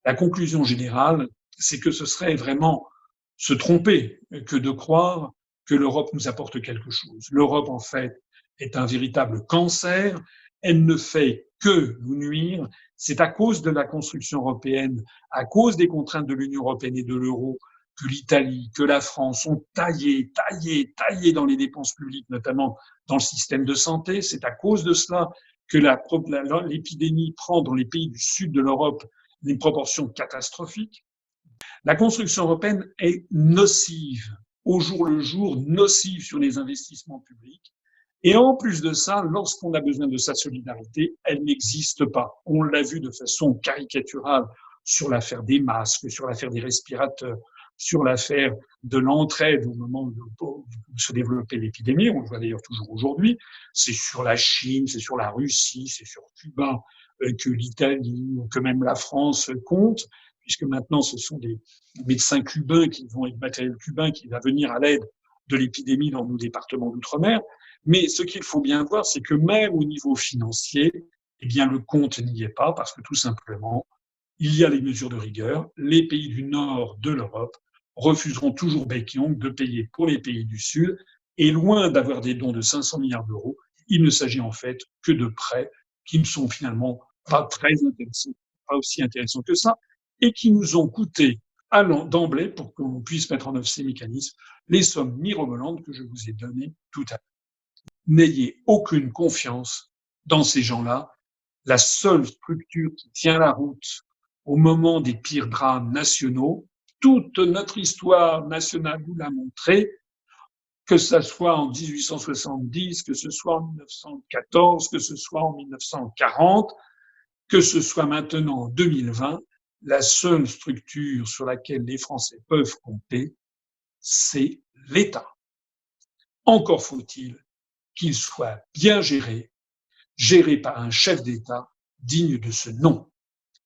La conclusion générale, c'est que ce serait vraiment se tromper que de croire que l'Europe nous apporte quelque chose. L'Europe, en fait, est un véritable cancer. Elle ne fait que nous nuire. C'est à cause de la construction européenne, à cause des contraintes de l'Union européenne et de l'euro, que l'Italie, que la France ont taillé dans les dépenses publiques, notamment dans le système de santé. C'est à cause de cela que l'épidémie prend dans les pays du sud de l'Europe une proportion catastrophique. La construction européenne est nocive, au jour le jour, nocive sur les investissements publics. Et en plus de ça, lorsqu'on a besoin de sa solidarité, elle n'existe pas. On l'a vu de façon caricaturale sur l'affaire des masques, sur l'affaire des respirateurs, sur l'affaire de l'entraide au moment où se développait l'épidémie. On le voit d'ailleurs toujours aujourd'hui. C'est sur la Chine, c'est sur la Russie, c'est sur Cuba que l'Italie ou que même la France compte, puisque maintenant ce sont des médecins cubains qui vont, être matériel cubain qui va venir à l'aide de l'épidémie dans nos départements d'outre-mer. Mais ce qu'il faut bien voir, c'est que même au niveau financier, eh bien, le compte n'y est pas parce que tout simplement, il y a les mesures de rigueur. Les pays du nord de l'Europe refuseront toujours bec et ongle de payer pour les pays du sud. Et loin d'avoir des dons de 500 milliards d'euros, il ne s'agit en fait que de prêts qui ne sont finalement pas très intéressants, pas aussi intéressants que ça, et qui nous ont coûté d'emblée, pour qu'on puisse mettre en œuvre ces mécanismes, les sommes mirobolantes que je vous ai données tout à l'heure. N'ayez aucune confiance dans ces gens-là. La seule structure qui tient la route au moment des pires drames nationaux, toute notre histoire nationale nous l'a montré, que ce soit en 1870, que ce soit en 1914, que ce soit en 1940, que ce soit maintenant en 2020, la seule structure sur laquelle les Français peuvent compter, c'est l'État. Encore faut-il qu'il soit bien géré par un chef d'État digne de ce nom.